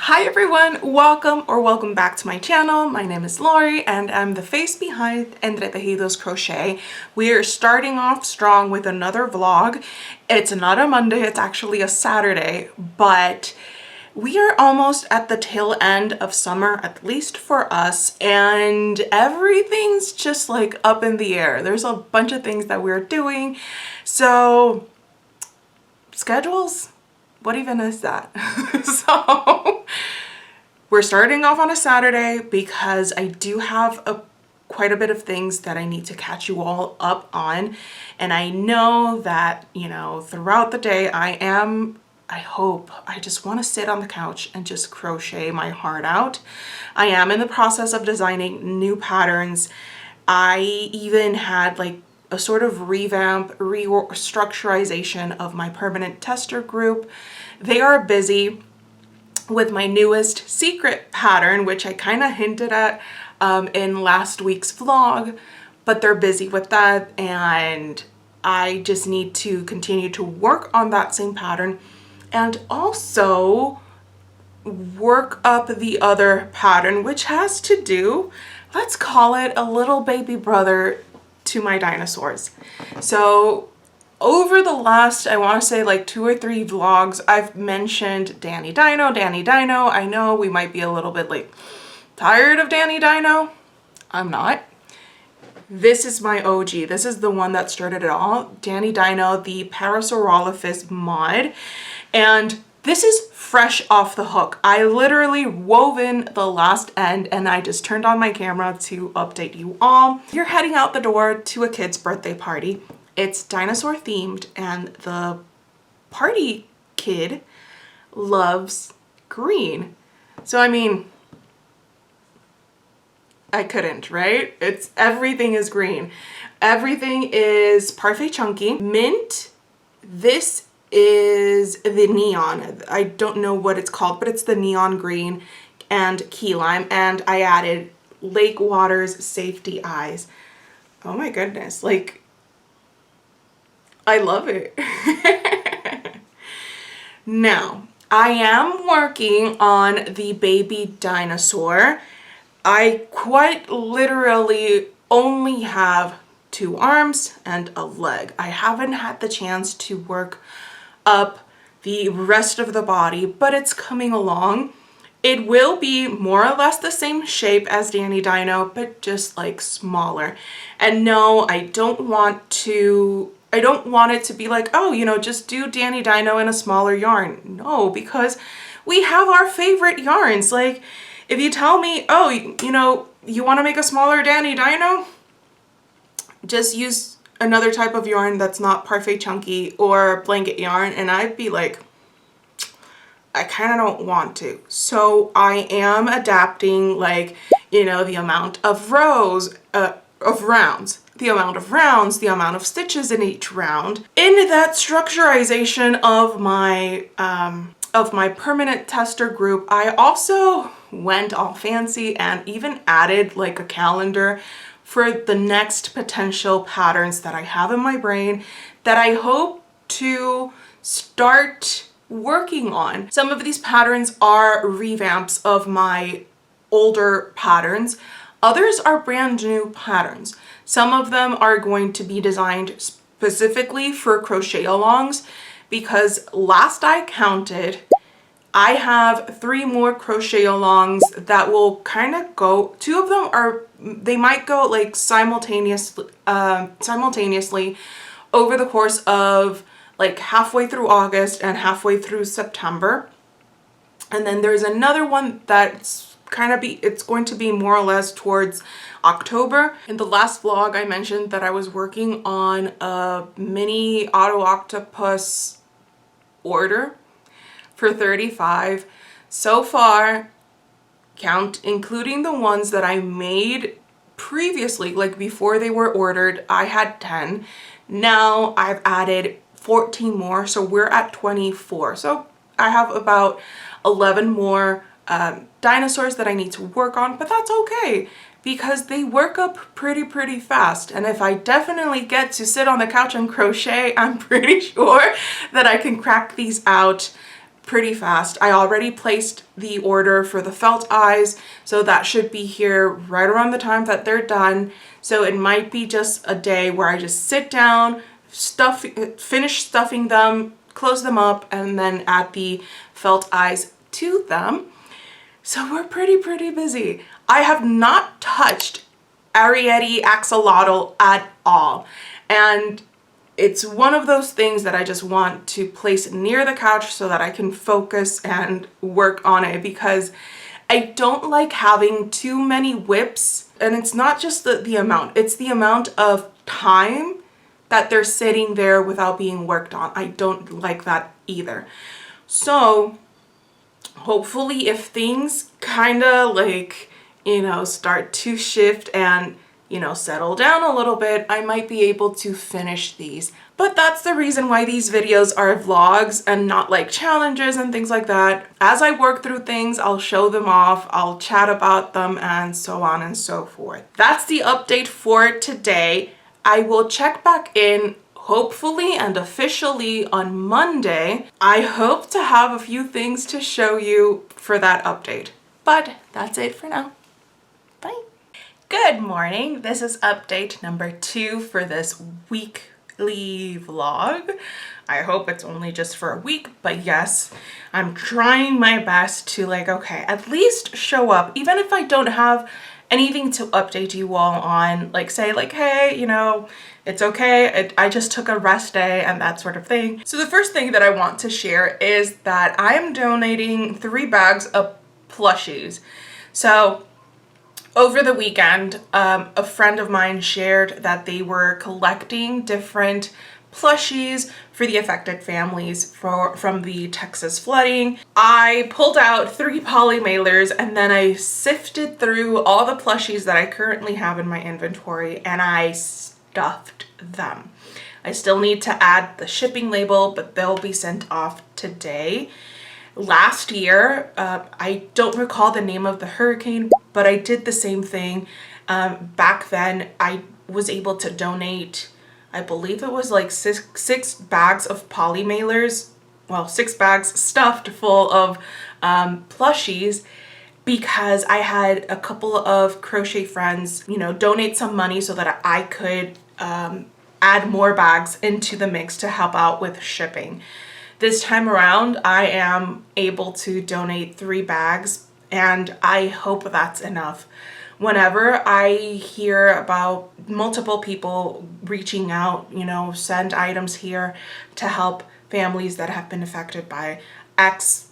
Hi everyone, welcome back to my channel. My name is Lori and I'm the face behind Entre Tejidos Crochet. We are starting off strong with another vlog. It's not a Monday, it's actually a Saturday, but we are almost at the tail end of summer, at least for us, and everything's just like up in the air. There's a bunch of things that we're doing. So schedules? What even is that? So we're starting off on a Saturday because I do have quite a bit of things that I need to catch you all up on. And I know that, you know, throughout the day I just want to sit on the couch and just crochet my heart out. I am in the process of designing new patterns. I even had like a sort of restructurization of my permanent tester group. They are busy with my newest secret pattern, which I kind of hinted at in last week's vlog, but they're busy with that and I just need to continue to work on that same pattern and also work up the other pattern, which has to do, let's call it a little baby brother to my dinosaurs. So over the last, I want to say like 2 or 3 vlogs, I've mentioned Danny Dino. I know we might be a little bit like tired of Danny Dino. I'm not. This is my OG. This is the one that started it all. Danny Dino, the Parasaurolophus mod. And this is fresh off the hook. I literally wove in the last end and I just turned on my camera to update you all. You're heading out the door to a kid's birthday party. It's dinosaur themed and the party kid loves green. So I mean, I couldn't, right? Everything is green. Everything is parfait chunky. Mint, this is the neon. I don't know what it's called, but it's the neon green and key lime. And I added Lake Water's safety eyes. Oh my goodness, like, I love it. Now, I am working on the baby dinosaur. I quite literally only have 2 arms and a leg. I haven't had the chance to work up the rest of the body, but it's coming along. It will be more or less the same shape as Danny Dino, but just like smaller. And no, I don't want it to be like, oh, you know, just do Danny Dino in a smaller yarn. No, because we have our favorite yarns. Like, if you tell me, oh, you know, you want to make a smaller Danny Dino, just use another type of yarn that's not parfait chunky or blanket yarn, and I'd be like, I kind of don't want to. So I am adapting, like, you know, the amount of rows, the amount of rounds, the amount of stitches in each round. In that structurization of my permanent tester group, I also went all fancy and even added like a calendar for the next potential patterns that I have in my brain that I hope to start working on. Some of these patterns are revamps of my older patterns. Others are brand new patterns. Some of them are going to be designed specifically for Crochet-A-Longs because last I counted, I have 3 more Crochet-A-Longs that will kind of go, 2 of them they might go like simultaneously over the course of like halfway through August and halfway through September. And then there's another one that's it's going to be more or less towards October. In the last vlog, I mentioned that I was working on a mini auto octopus order for 35. So far, including the ones that I made previously, like before they were ordered, I had 10. Now I've added 14 more, so we're at 24. So I have about 11 more dinosaurs that I need to work on, but that's okay because they work up pretty fast. And if I definitely get to sit on the couch and crochet, I'm pretty sure that I can crack these out pretty fast. I already placed the order for the felt eyes, so that should be here right around the time that they're done. So it might be just a day where I just sit down, finish stuffing them, close them up, and then add the felt eyes to them. So we're pretty busy. I have not touched Arietti axolotl at all. And it's one of those things that I just want to place near the couch so that I can focus and work on it, because I don't like having too many whips. And it's not just the amount, it's the amount of time that they're sitting there without being worked on. I don't like that either. So hopefully if things kind of like, you know, start to shift and, you know, settle down a little bit, I might be able to finish these. But that's the reason why these videos are vlogs and not like challenges and things like that. As I work through things, I'll show them off, I'll chat about them, and so on and so forth. That's the update for today. I will check back in hopefully and officially on Monday. I hope to have a few things to show you for that update. But that's it for now. Bye. Good morning. This is update number 2 for this weekly vlog. I hope it's only just for a week, but yes, I'm trying my best to like, okay, at least show up, even if I don't have anything to update you all on, like say like, hey, you know, it's okay, I just took a rest day and that sort of thing. So the first thing that I want to share is that I am donating 3 bags of plushies. So over the weekend, a friend of mine shared that they were collecting different plushies for the affected families from the Texas flooding. I pulled out 3 poly mailers and then I sifted through all the plushies that I currently have in my inventory and I stuffed them. I still need to add the shipping label, but they'll be sent off today. Last year, I don't recall the name of the hurricane, but I did the same thing. Back then, I was able to donate, I believe it was like six bags of poly mailers, well, 6 bags stuffed full of plushies, because I had a couple of crochet friends, you know, donate some money so that I could add more bags into the mix to help out with shipping. This time around, I am able to donate 3 bags, and I hope that's enough. Whenever I hear about multiple people reaching out, you know, send items here to help families that have been affected by X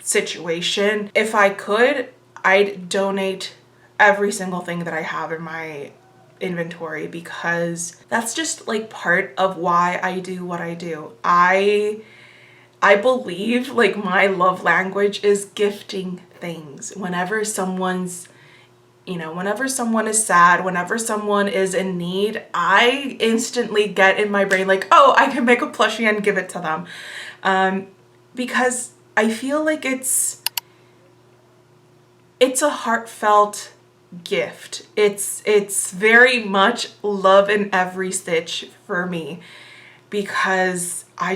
situation, if I could, I'd donate every single thing that I have in my inventory, because that's just like part of why I do what I do. I believe like my love language is gifting things. Whenever someone's, you know, whenever someone is sad, whenever someone is in need, I instantly get in my brain like, oh, I can make a plushie and give it to them. Because I feel like it's a heartfelt gift. It's very much love in every stitch for me, because I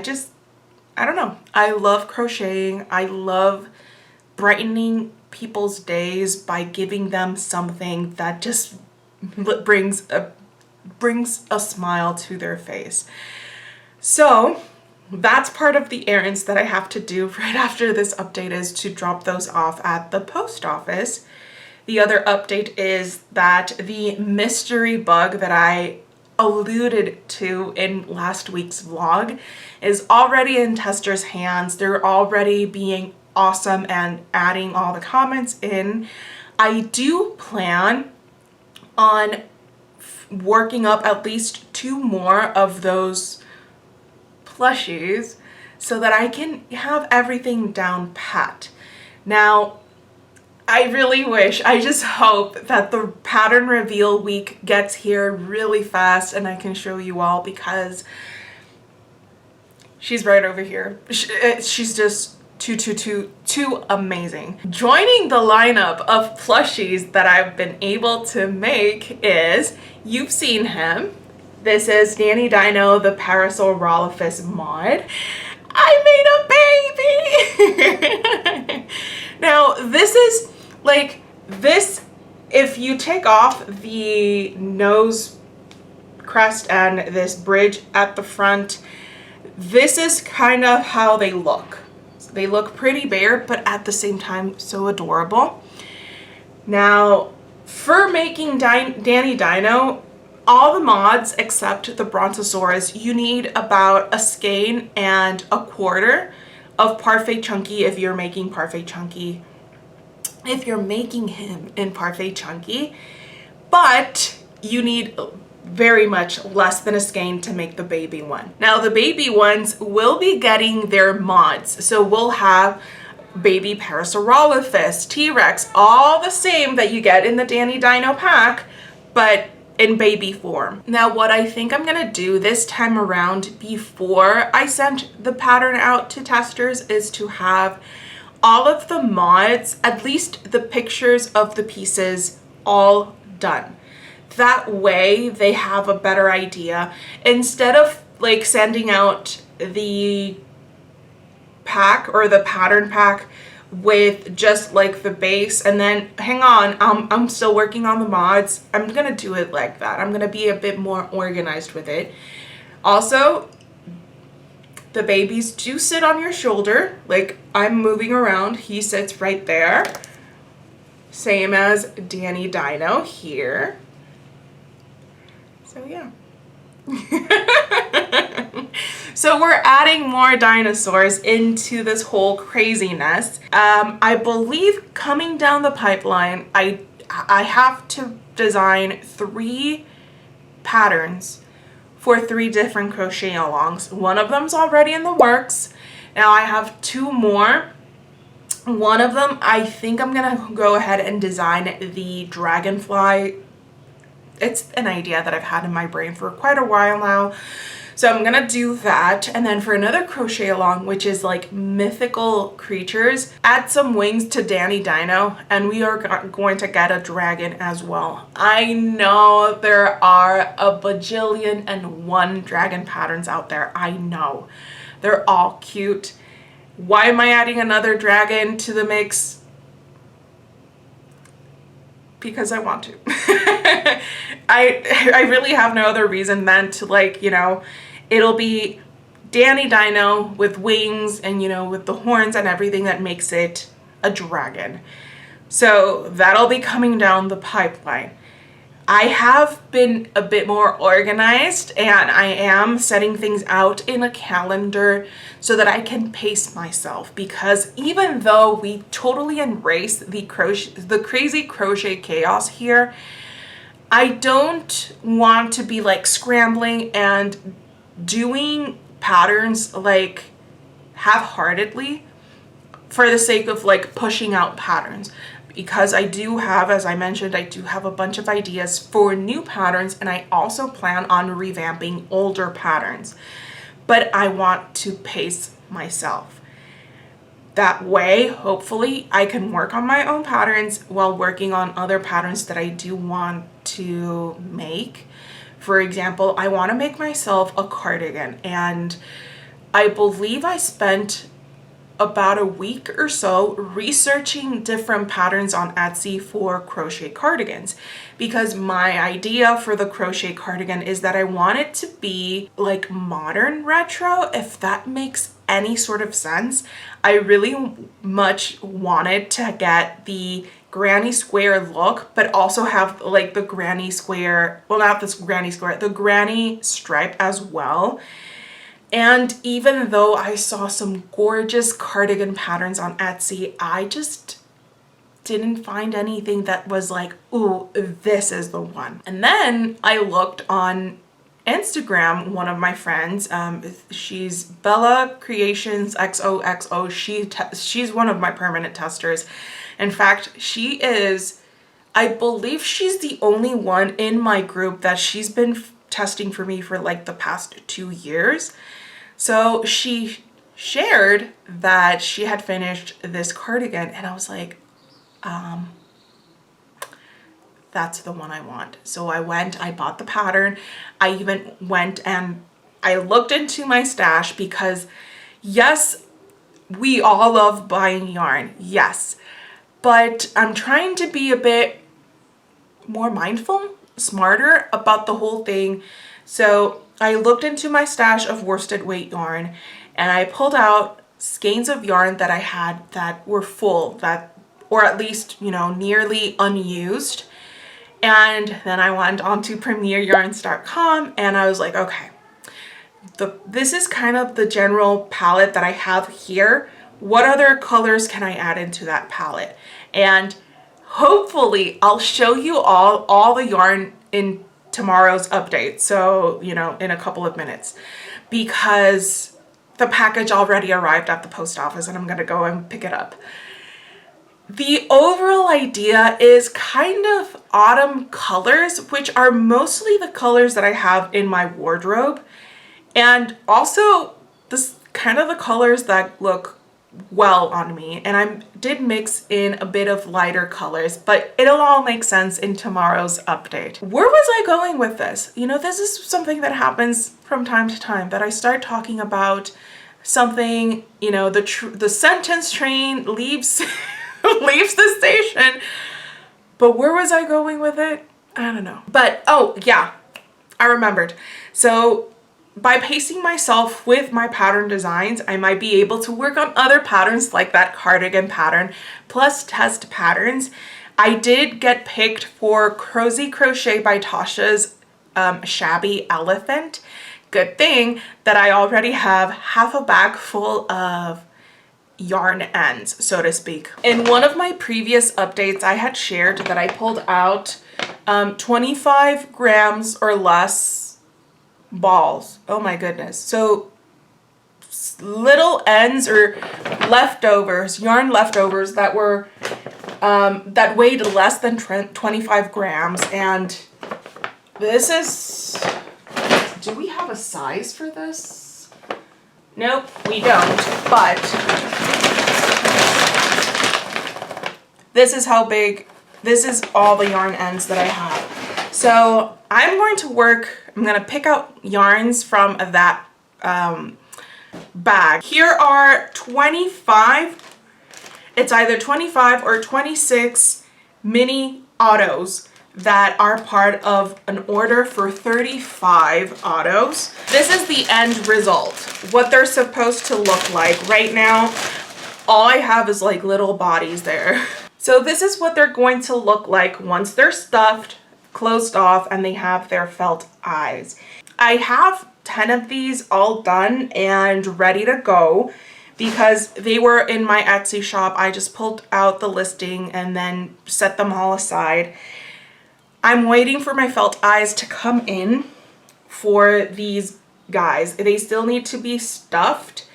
don't know. I love crocheting. I love brightening people's days by giving them something that just brings a smile to their face. So that's part of the errands that I have to do right after this update, is to drop those off at the post office. The other update is that the mystery bug that I alluded to in last week's vlog is already in testers' hands. They're already being awesome and adding all the comments in. I do plan on working up at least 2 more of those plushies so that I can have everything down pat. Now, I really wish, I just hope that the pattern reveal week gets here really fast and I can show you all, because she's right over here. She's just too amazing. Joining the lineup of plushies that I've been able to make is, you've seen him. This is Danny Dino, the Parasol Rolliphus mod. I made a baby! Now, this is like, this, if you take off the nose crest and this bridge at the front, this is kind of how they look. So they look pretty bare, but at the same time, so adorable. Now, for making Danny Dino, all the mods except the Brontosaurus, you need about a skein and a quarter of Parfait Chunky if you're making Parfait Chunky. If you're making him in Parfait Chunky, but you need very much less than a skein to make the baby one. Now the baby ones will be getting their mods. So we'll have baby Parasaurolophus, T-Rex, all the same that you get in the Danny Dino pack, but in baby form. Now what I think I'm gonna do this time around before I send the pattern out to testers is to have all of the mods, at least the pictures of the pieces, all done. That way they have a better idea. Instead of like sending out the pack or the pattern pack with just like the base and then hang on, I'm still working on the mods. I'm gonna do it like that. I'm gonna be a bit more organized with it. Also, the babies do sit on your shoulder. Like I'm moving around, he sits right there. Same as Danny Dino here. So yeah. So we're adding more dinosaurs into this whole craziness. I believe coming down the pipeline, I have to design 3 patterns for 3 different crochet-alongs. One of them's already in the works. Now I have 2 more. One of them, I think I'm gonna go ahead and design the dragonfly. It's an idea that I've had in my brain for quite a while now. So I'm gonna do that. And then for another crochet along, which is like mythical creatures, add some wings to Danny Dino, and we are going to get a dragon as well. I know there are a bajillion and 1 dragon patterns out there. I know. They're all cute. Why am I adding another dragon to the mix? Because I want to. I really have no other reason than to, like, you know, it'll be Danny Dino with wings and, you know, with the horns and everything that makes it a dragon. So that'll be coming down the pipeline. I have been a bit more organized and I am setting things out in a calendar so that I can pace myself, because even though we totally embrace the crazy crochet chaos here, I don't want to be like scrambling and doing patterns like half-heartedly for the sake of like pushing out patterns. Because I do have, as I mentioned, I do have a bunch of ideas for new patterns, and I also plan on revamping older patterns. But I want to pace myself. That way, hopefully, I can work on my own patterns while working on other patterns that I do want to make. For example, I want to make myself a cardigan, and I believe I spent about a week or so researching different patterns on Etsy for crochet cardigans, because my idea for the crochet cardigan is that I want it to be like modern retro, if that makes any sort of sense. I really much wanted to get the granny square look, but also have like the granny square, well, not this granny square, the granny stripe as well. And even though I saw some gorgeous cardigan patterns on Etsy, I just didn't find anything that was like, ooh, this is the one. And then I looked on Instagram, one of my friends, she's Bella Creations XOXO. She's one of my permanent testers. In fact, she is, I believe she's the only one in my group that she's been testing for me for like the past 2 years. So she shared that she had finished this cardigan, and I was like, that's the one I want. So I went, I bought the pattern. I even went and I looked into my stash, because Yes, we all love buying yarn, yes, but I'm trying to be a bit more mindful, smarter about the whole thing. So I looked into my stash of worsted weight yarn and I pulled out skeins of yarn that I had that were full, that, or at least, you know, nearly unused. And then I went on to premieryarns.com and I was like, okay, this is kind of the general palette that I have here. What other colors can I add into that palette? And hopefully I'll show you all the yarn in tomorrow's update. So, you know, in a couple of minutes, because the package already arrived at the post office and I'm gonna go and pick it up. The overall idea is kind of autumn colors, which are mostly the colors that I have in my wardrobe. And also this kind of the colors that look well on me. And I did mix in a bit of lighter colors, but it'll all make sense in tomorrow's update. Where was I going with this? You know, this is something that happens from time to time, that I start talking about something, you know, the sentence train leaves leaves the station. But where was I going with it? I don't know. But oh yeah, I remembered. So by pacing myself with my pattern designs, I might be able to work on other patterns like that cardigan pattern, plus test patterns. I did get picked for Cozy Crochet by Tasha's Shabby Elephant. Good thing that I already have half a bag full of yarn ends, so to speak. In one of my previous updates, I had shared that I pulled out 25 grams or less balls. Oh my goodness. So little ends or leftovers, yarn leftovers that were that weighed less than 25 grams. And this is, do we have a size for this? Nope, we don't, but this is how big, this is all the yarn ends that I have. So I'm going to pick out yarns from that bag. Here are 25, it's either 25 or 26 mini autos that are part of an order for 35 autos. This is the end result, what they're supposed to look like. Right now, all I have is like little bodies there. So this is what they're going to look like once they're stuffed, closed off, and they have their felt eyes. I have 10 of these all done and ready to go because they were in my Etsy shop. I just pulled out the listing and then set them all aside. I'm waiting for my felt eyes to come in for these guys. They still need to be stuffed.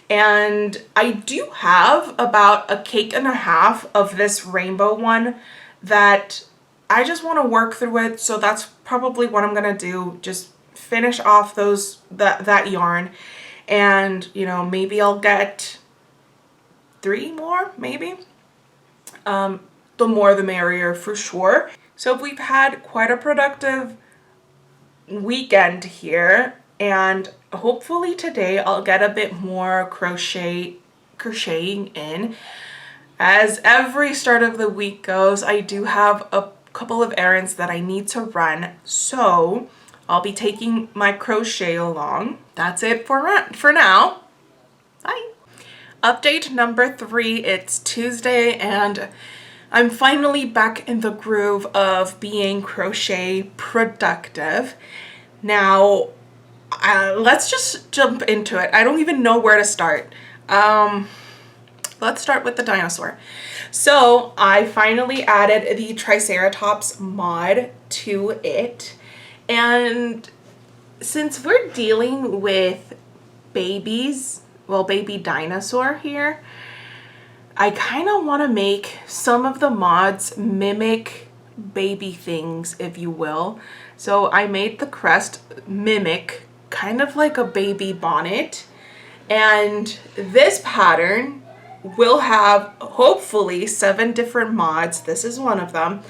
And I do have about a cake and a half of this rainbow one that I just want to work through it. So that's probably what I'm going to do. Just finish off that yarn. And, you know, maybe I'll get 3 more, maybe. The more the merrier for sure. So we've had quite a productive weekend here. And hopefully today I'll get a bit more crocheting in. As every start of the week goes, I do have a couple of errands that I need to run. So I'll be taking my crochet along. That's it for now. Bye. Update number 3, it's Tuesday and I'm finally back in the groove of being crochet productive. Now, let's just jump into it. I don't even know where to start. Let's start with the dinosaur. So I finally added the Triceratops mod to it. And since we're dealing with babies, well, baby dinosaur here, I kind of want to make some of the mods mimic baby things, if you will. So I made the crest mimic kind of like a baby bonnet. And this pattern will have hopefully 7 different mods. This is one of them.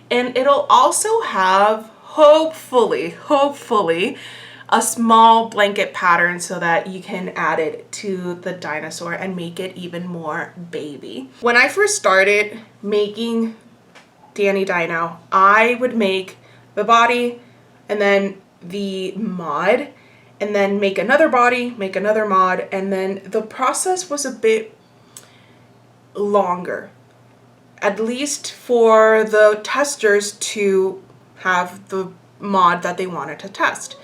And it'll also have hopefully a small blanket pattern so that you can add it to the dinosaur and make it even more baby. When I first started making Danny Dino, I would make the body and then the mod, and then make another body, make another mod, and then the process was a bit longer, at least for the testers to have the mod that they wanted to test.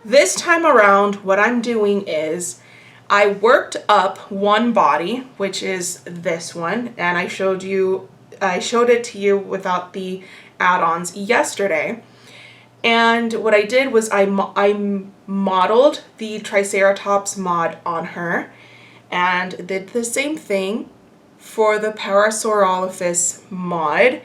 This time around, what I'm doing is I worked up one body, which is this one, and I showed it to you without the add-ons yesterday. And what I did was I modeled the Triceratops mod on her and did the same thing for the Parasaurolophus mod.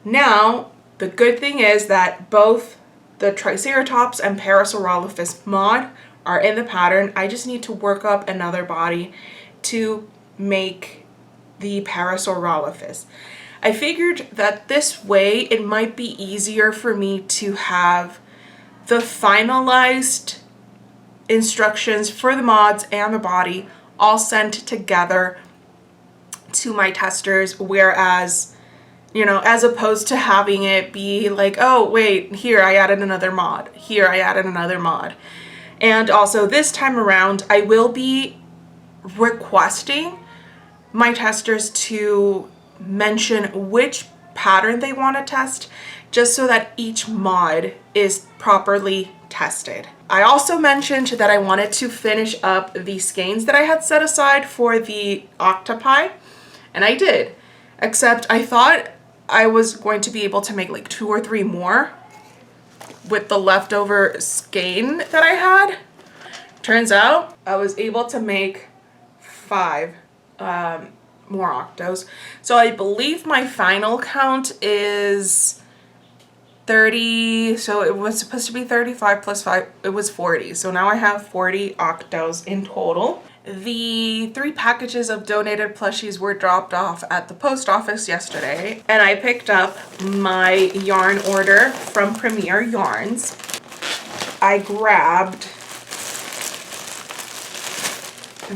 Now, the good thing is that both the Triceratops and Parasaurolophus mod are in the pattern. I just need to work up another body to make the Parasaurolophus. I figured that this way it might be easier for me to have the finalized instructions for the mods and the body all sent together to my testers, whereas, you know, as opposed to having it be like, oh wait, here I added another mod, here I added another mod. And also this time around, I will be requesting my testers to mention which pattern they want to test, just so that each mod is properly tested. I also mentioned that I wanted to finish up the skeins that I had set aside for the octopi, and I did, except I thought I was going to be able to make like 2 or 3 more with the leftover skein that I had. Turns out I was able to make 5 more octos. So I believe my final count is 30. So it was supposed to be 35 plus 5. It was 40. So now I have 40 octos in total. The 3 packages of donated plushies were dropped off at the post office yesterday, and I picked up my yarn order from Premier Yarns. I grabbed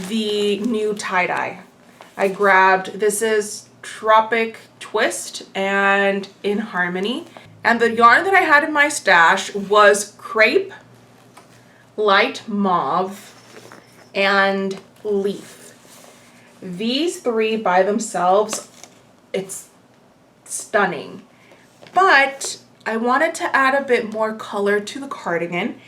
the new tie-dye. I grabbed, this is Tropic Twist and In Harmony. And the yarn that I had in my stash was Crepe, Light Mauve, and Leaf. These 3 by themselves, it's stunning. But I wanted to add a bit more color to the cardigan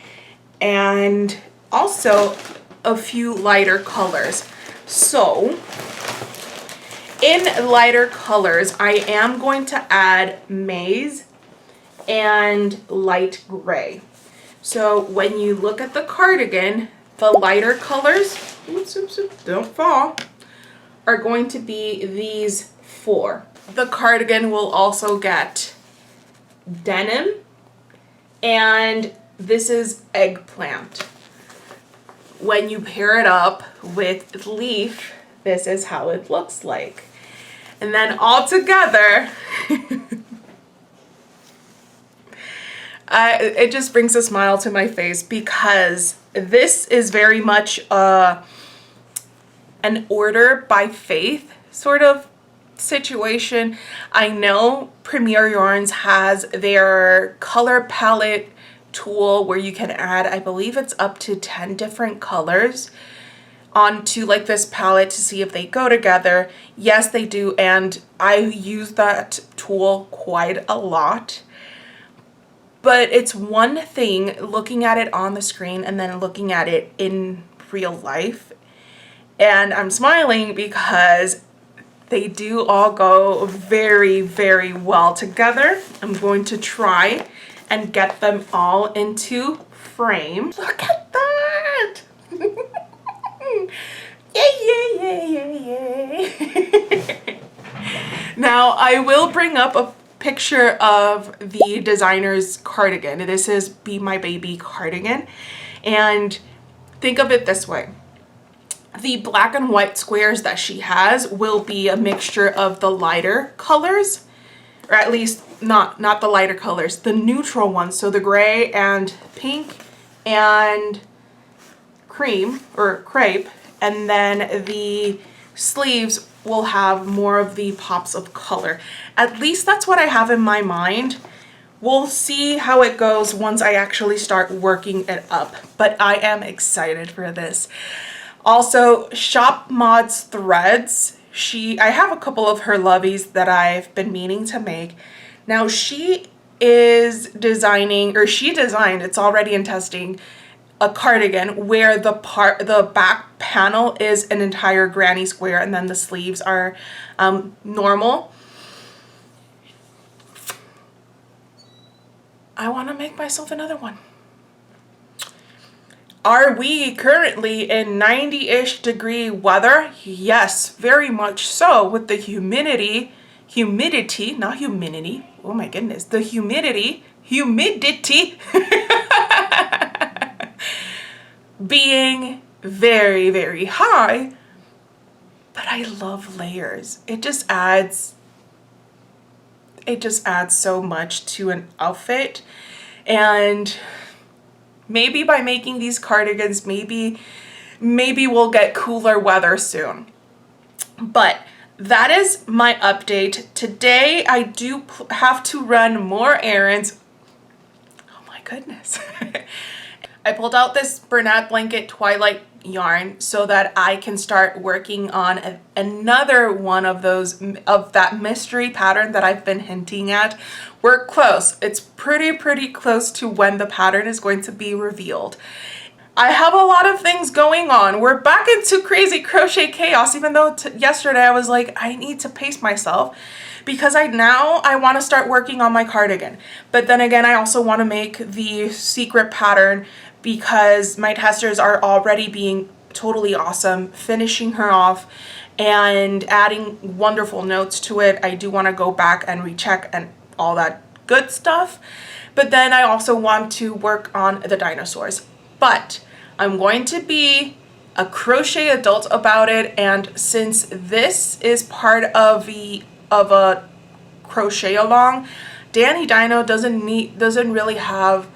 and also a few lighter colors. So in lighter colors, I am going to add maize and light gray. So when you look at the cardigan, the lighter colors, oops, don't fall, are going to be these 4. The cardigan will also get denim, and this is eggplant. When you pair it up with leaf, this is how it looks like. And then all together, it just brings a smile to my face, because this is very much an order by faith sort of situation. I know Premier Yarns has their color palette tool where you can add, I believe it's up to 10 different colors onto like this palette to see if they go together. Yes, they do, and I use that tool quite a lot. But it's one thing looking at it on the screen and then looking at it in real life. And I'm smiling because they do all go very, very well together. I'm going to try and get them all into frame. Look at that! Yay, yay, yay, yay, yay. Now, I will bring up a picture of the designer's cardigan. This is Be My Baby cardigan. And think of it this way. The black and white squares that she has will be a mixture of the lighter colors, or at least not the lighter colors, the neutral ones. So the gray and pink and cream or crepe, and then the sleeves will have more of the pops of color. At least that's what I have in my mind. We'll see how it goes once I actually start working it up, but I am excited for this. Also, Shop Mod's threads. I have a couple of her lovies that I've been meaning to make. Now she is designing, or she designed, it's already in testing, a cardigan where the back panel is an entire granny square and then the sleeves are normal. I want to make myself another one. Are we currently in 90-ish degree weather? Yes, very much so, with the humidity, not humidity, oh my goodness, the humidity being very, very high. But I love layers. It just adds so much to an outfit. And maybe by making these cardigans, maybe we'll get cooler weather soon. But that is my update. Today I do have to run more errands. Oh my goodness. I pulled out this Bernat Blanket Twilight yarn so that I can start working on another one of that mystery pattern that I've been hinting at. We're close. It's pretty close to when the pattern is going to be revealed. I have a lot of things going on. We're back into crazy crochet chaos, even though yesterday I was like, I need to pace myself because I want to start working on my cardigan. But then again, I also want to make the secret pattern because my testers are already being totally awesome, finishing her off and adding wonderful notes to it. I do want to go back and recheck and all that good stuff. But then I also want to work on the dinosaurs. But I'm going to be a crochet adult about it, and since this is part of a crochet-along, Danny Dino doesn't really have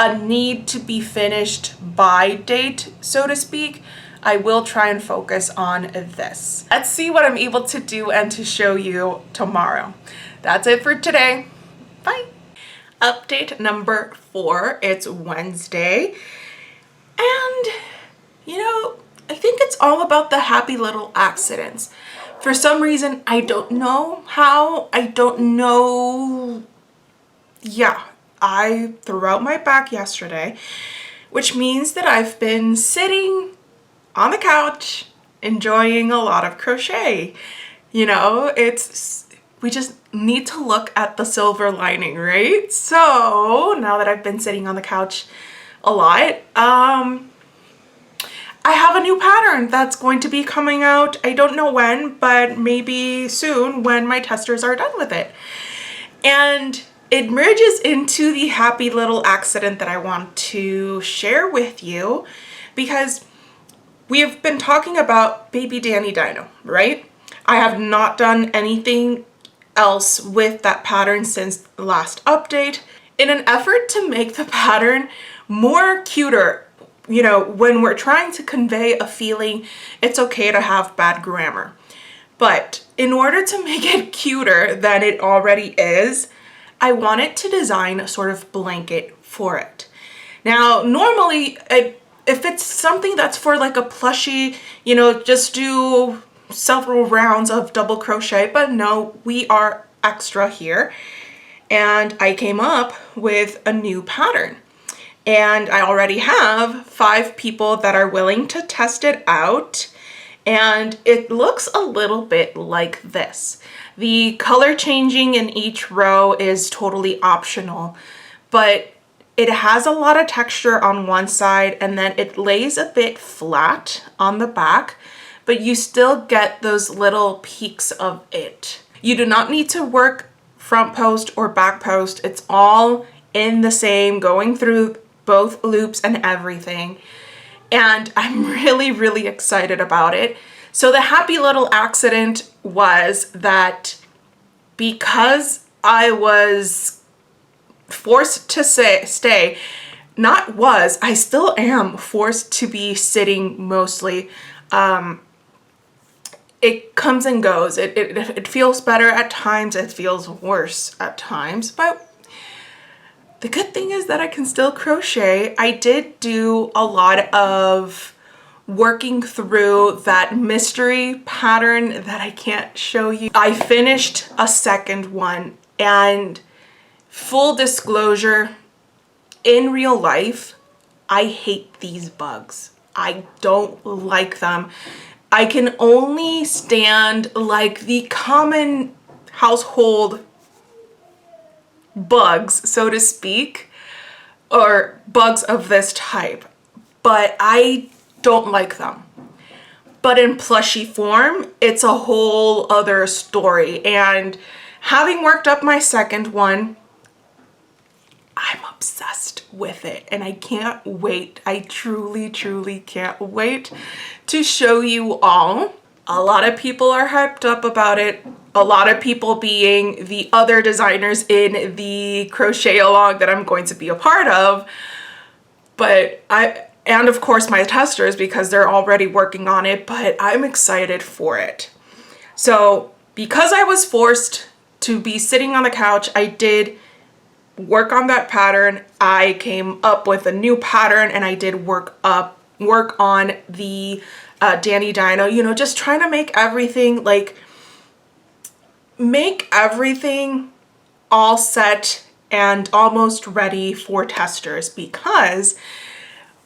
a need to be finished by date, so to speak. I will try and focus on this. Let's see what I'm able to do and to show you tomorrow. That's it for today. Bye. Update number 4, it's Wednesday. And, I think it's all about the happy little accidents. For some reason, I don't know how, yeah, I threw out my back yesterday, which means that I've been sitting on the couch enjoying a lot of crochet. We just need to look at the silver lining, right? So now that I've been sitting on the couch a lot, I have a new pattern that's going to be coming out. I don't know when, but maybe soon when my testers are done with it. And it merges into the happy little accident that I want to share with you because we have been talking about Baby Danny Dino, right? I have not done anything else with that pattern since the last update. In an effort to make the pattern more cuter, when we're trying to convey a feeling, it's okay to have bad grammar. But in order to make it cuter than it already is, I wanted to design a sort of blanket for it. Now, normally, if it's something that's for like a plushie, just do several rounds of double crochet, but no, we are extra here. And I came up with a new pattern. And I already have 5 people that are willing to test it out. And it looks a little bit like this. The color changing in each row is totally optional, but it has a lot of texture on one side and then it lays a bit flat on the back, but you still get those little peaks of it. You do not need to work front post or back post. It's all in the same, going through both loops and everything. And I'm really excited about it. So the happy little accident was that because I was forced to stay, I still am forced to be sitting mostly. It comes and goes. It feels better at times, it feels worse at times, but the good thing is that I can still crochet. I did do a lot of working through that mystery pattern that I can't show you. I finished a second one, and full disclosure, in real life, I hate these bugs. I don't like them. I can only stand like the common household bugs, so to speak, or bugs of this type, but I don't like them. But in plushie form, it's a whole other story. And having worked up my second one, I'm obsessed with it and I can't wait. I truly, truly can't wait to show you all. A lot of people are hyped up about it. A lot of people being the other designers in the Crochet-A-Long that I'm going to be a part of. And of course my testers, because they're already working on it, but I'm excited for it. So because I was forced to be sitting on the couch, I did work on that pattern. I came up with a new pattern and I did work on the Danny Dino, you know, just trying to make everything all set and almost ready for testers, because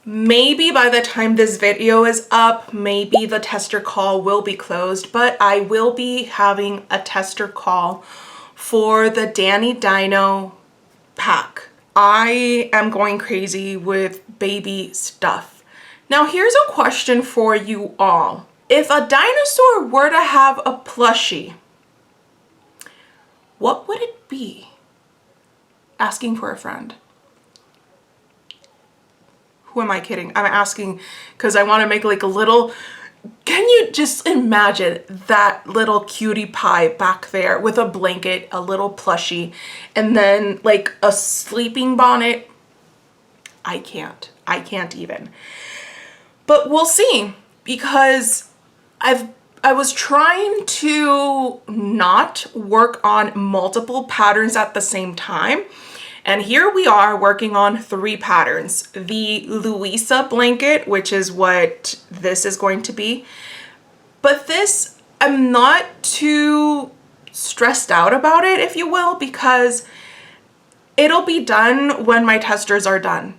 maybe by the time this video is up, maybe the tester call will be closed, but I will be having a tester call for the Danny Dino pack. I am going crazy with baby stuff. Now here's a question for you all. If a dinosaur were to have a plushie, what would it be? Asking for a friend. Who am I kidding? I'm asking because I want to make like a little, can you just imagine that little cutie pie back there with a blanket, a little plushie, and then like a sleeping bonnet? I can't even. But we'll see, because I was trying to not work on multiple patterns at the same time. And here we are working on 3 patterns. The Louisa blanket, which is what this is going to be. But this, I'm not too stressed out about it, if you will, because it'll be done when my testers are done.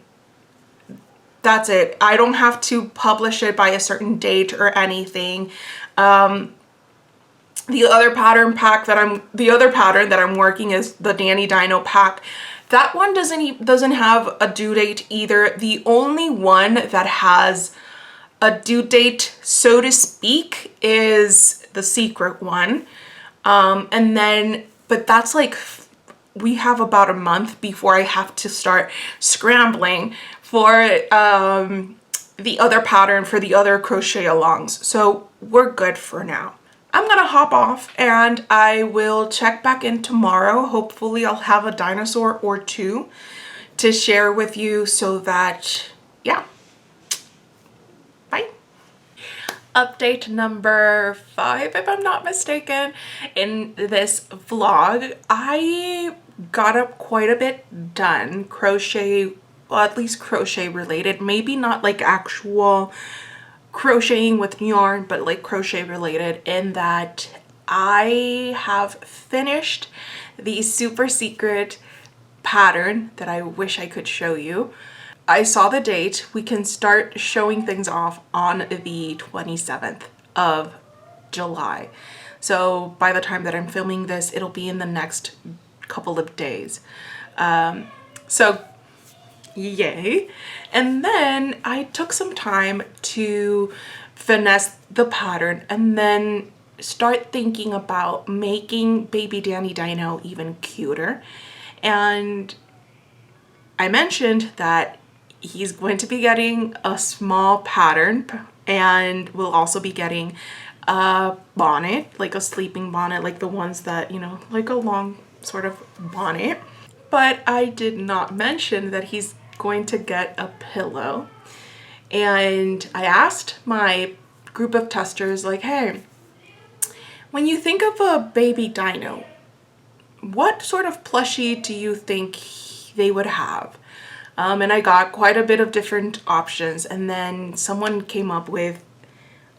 That's it. I don't have to publish it by a certain date or anything. The other pattern that I'm working is the Danny Dino pack. That one doesn't have a due date either. The only one that has a due date, so to speak, is the secret one. But that's like, we have about a month before I have to start scrambling for the other pattern for the other Crochet-A-Longs. So we're good for now. I'm gonna hop off and I will check back in tomorrow. Hopefully I'll have a dinosaur or 2 to share with you, so that, yeah. Bye. Update number 5, if I'm not mistaken. In this vlog, I got up quite a bit done crochet, well, at least crochet related, maybe not like actual crocheting with yarn, but like crochet related, in that I have finished the super secret pattern that I wish I could show you. I saw the date. We can start showing things off on the 27th of July. So by the time that I'm filming this, it'll be in the next couple of days. So yay. And then I took some time to finesse the pattern and then start thinking about making Baby Danny Dino even cuter. And I mentioned that he's going to be getting a small pattern, and we'll also be getting a bonnet, like a sleeping bonnet, like the ones that, you know, like a long sort of bonnet. But I did not mention that he's going to get a pillow. And I asked my group of testers, like, hey, when you think of a baby dino, what sort of plushie do you think they would have? And I got quite a bit of different options, and then someone came up with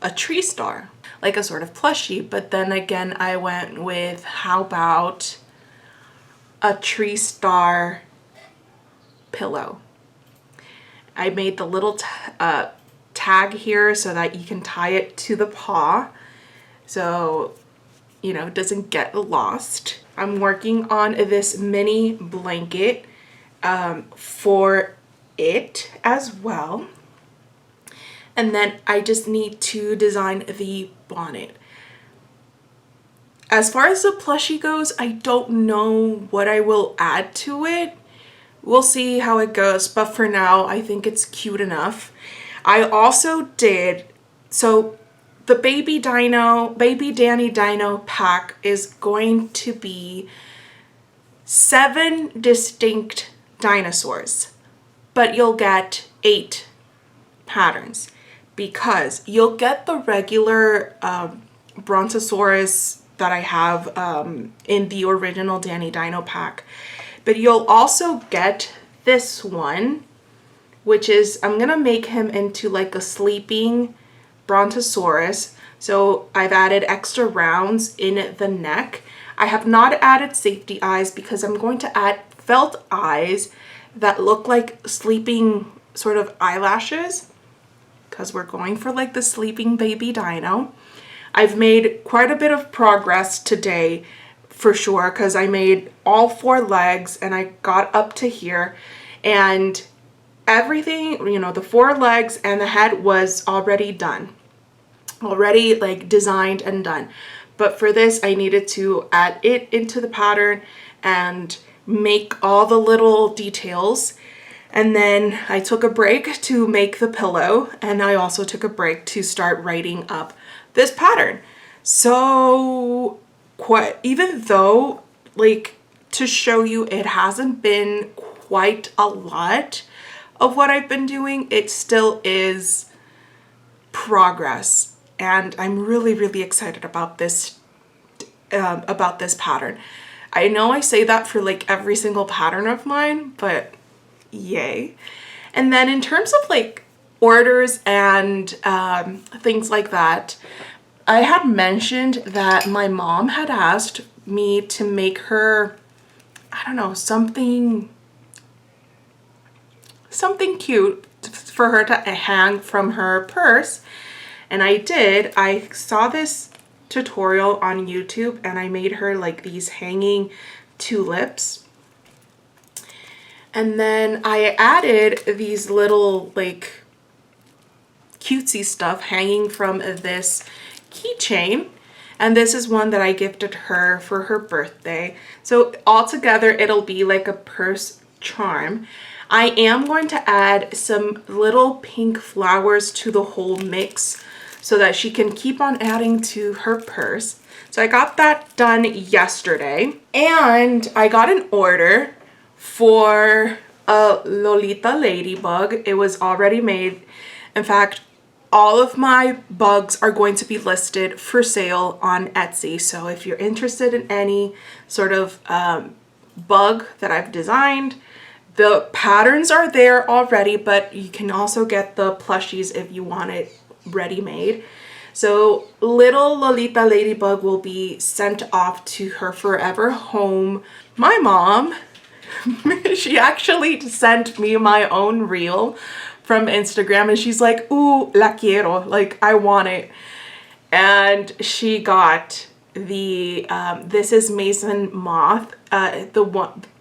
a tree star, like a sort of plushie. But then again, I went with, how about a tree star pillow? I made the little tag here so that you can tie it to the paw, so you know it doesn't get lost. I'm working on this mini blanket for it as well. And then I just need to design the bonnet. As far as the plushie goes, I don't know what I will add to it. We'll see how it goes, but for now, I think it's cute enough. I also did, so the Baby Danny Dino pack is going to be 7 distinct dinosaurs, but you'll get 8 patterns, because you'll get the regular Brontosaurus that I have in the original Danny Dino pack, but you'll also get this one, which is, I'm gonna make him into like a sleeping Brontosaurus. So I've added extra rounds in the neck. I have not added safety eyes because I'm going to add felt eyes that look like sleeping sort of eyelashes, because we're going for like the sleeping baby dino. I've made quite a bit of progress today for sure, because I made all 4 legs and I got up to here, and everything, you know, the 4 legs and the head was already done, already like designed and done. But for this, I needed to add it into the pattern and make all the little details. And then I took a break to make the pillow, and I also took a break to start writing up this pattern. So even though, like, to show you, it hasn't been quite a lot of what I've been doing, it still is progress, and I'm really, really excited about this pattern. I know I say that for like every single pattern of mine, but yay. And then in terms of like orders and things like that, I had mentioned that my mom had asked me to make her, I don't know, something cute for her to hang from her purse. And I did. I saw this tutorial on YouTube and I made her like these hanging tulips. And then I added these little like cutesy stuff hanging from this keychain. And this is one that I gifted her for her birthday. So altogether, it'll be like a purse charm. I am going to add some little pink flowers to the whole mix so that she can keep on adding to her purse. So I got that done yesterday, and I got an order for a Lolita ladybug. It was already made. In fact, all of my bugs are going to be listed for sale on Etsy. So if you're interested in any sort of bug that I've designed, the patterns are there already, but you can also get the plushies if you want it ready-made. So little Lolita ladybug will be sent off to her forever home. My mom, she actually sent me my own reel from Instagram, and she's like, ooh, la quiero, like I want it. And she got the this is Mason Moth.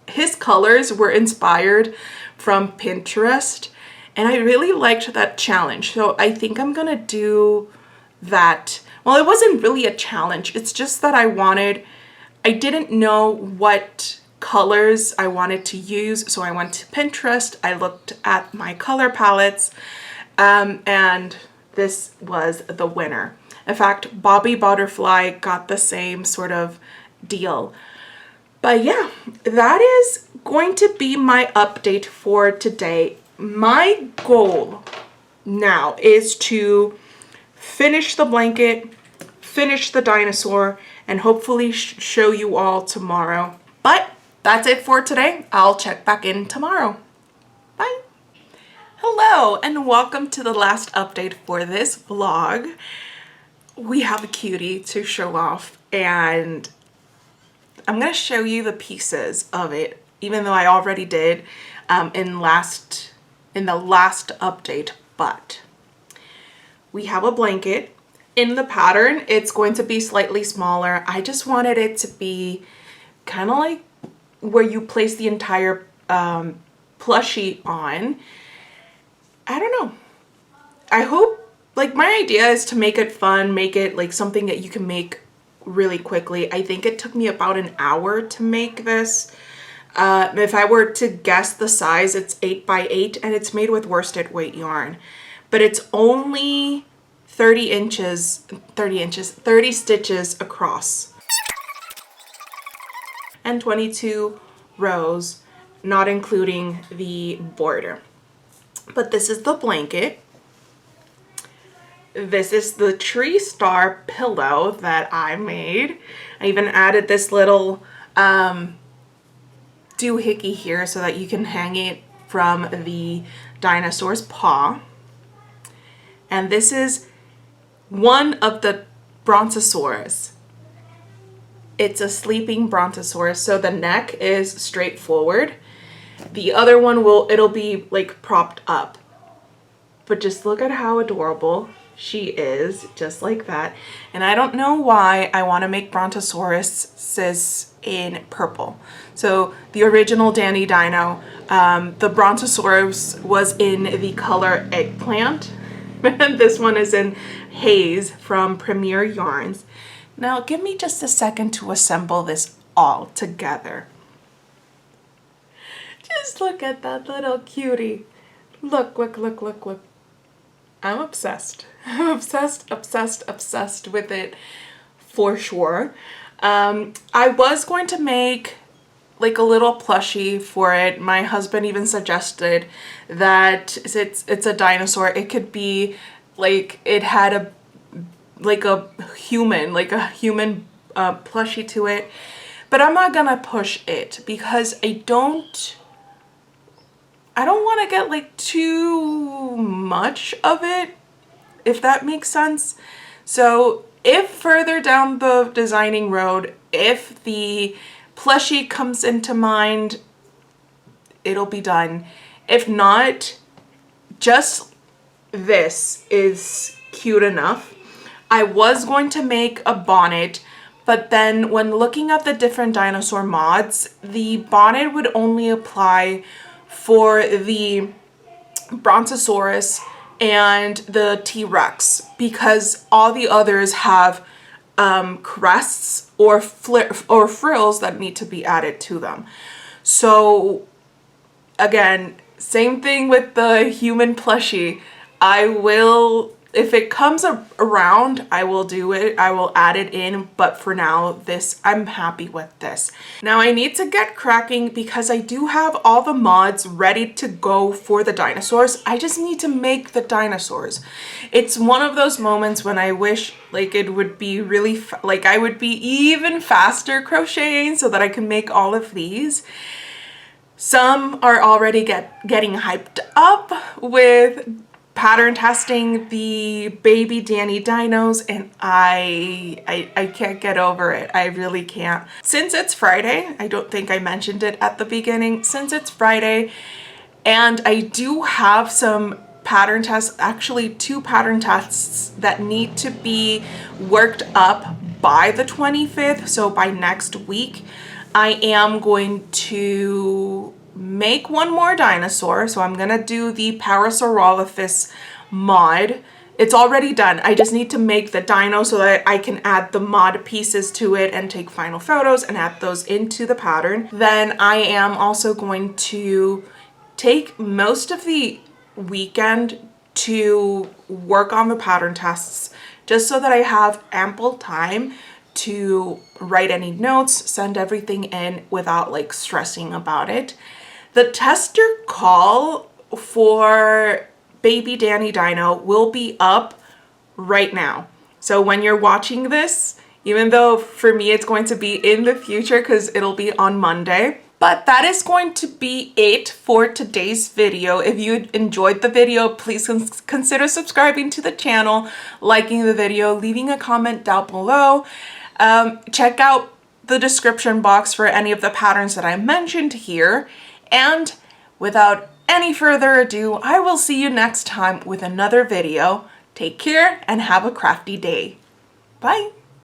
His colors were inspired from Pinterest, and I really liked that challenge. So I think I'm gonna do that. Well, it wasn't really a challenge. It's just that I didn't know what colors I wanted to use. So I went to Pinterest, I looked at my color palettes, and this was the winner. In fact, Bobby Butterfly got the same sort of deal. But yeah, that is going to be my update for today. My goal now is to finish the blanket, finish the dinosaur, and hopefully show you all tomorrow. But that's it for today. I'll check back in tomorrow. Bye. Hello, and welcome to the last update for this vlog. We have a cutie to show off, and I'm gonna show you the pieces of it, even though I already did in the last update. But we have a blanket. In the pattern, it's going to be slightly smaller. I just wanted it to be kind of like where you place the entire plushie on. I don't know. I hope, like, my idea is to make it fun, make it like something that you can make really quickly. I think it took me about an hour to make this. If I were to guess the size, it's 8 by 8 and it's made with worsted weight yarn. But it's only 30 stitches across. And 22 rows, not including the border. But this is the blanket. This is the tree star pillow that I made. I even added this little doohickey here so that you can hang it from the dinosaur's paw. And this is one of the brontosaurus. It's a sleeping brontosaurus, so the neck is straight forward. The other one it'll be like propped up. But just look at how adorable she is, just like that. And I don't know why I want to make brontosauruses in purple. So the original Danny Dino, the brontosaurus was in the color eggplant. And this one is in haze from Premier Yarns. Now give me just a second to assemble this all together. Just look at that little cutie. Look, look, look, look, look. I'm obsessed. I'm obsessed with it for sure. I was going to make like a little plushie for it. My husband even suggested that it's a dinosaur. It could be like it had a human plushie to it. But I'm not gonna push it because I don't want to get like too much of it, if that makes sense. So if further down the designing road, if the plushie comes into mind, it'll be done. If not, just this is cute enough. I was going to make a bonnet, but then when looking at the different dinosaur mods, the bonnet would only apply for the Brontosaurus and the T-Rex because all the others have crests or frills that need to be added to them. So again, same thing with the human plushie. I will, if it comes around, I will do it. I will add it in, but for now, this, I'm happy with this. Now I need to get cracking because I do have all the mods ready to go for the dinosaurs. I just need to make the dinosaurs. It's one of those moments when I wish like it would be really, like I would be even faster crocheting so that I can make all of these. Some are already getting hyped up with pattern testing the Baby Danny Dinos, and I can't get over it. I really can't. Since it's Friday, I don't think I mentioned it at the beginning, since it's Friday, and I do have some pattern tests, actually 2 pattern tests that need to be worked up by the 25th, so by next week. I am going to make one more dinosaur. So I'm gonna do the Parasaurolophus mod. It's already done. I just need to make the dino so that I can add the mod pieces to it and take final photos and add those into the pattern. Then I am also going to take most of the weekend to work on the pattern tests just so that I have ample time to write any notes, send everything in without like stressing about it. The tester call for Baby Danny Dino will be up right now. So when you're watching this, even though for me it's going to be in the future because it'll be on Monday. But that is going to be it for today's video. If you enjoyed the video, please consider subscribing to the channel, liking the video, leaving a comment down below. Check out the description box for any of the patterns that I mentioned here. And without any further ado, I will see you next time with another video. Take care and have a crafty day. Bye.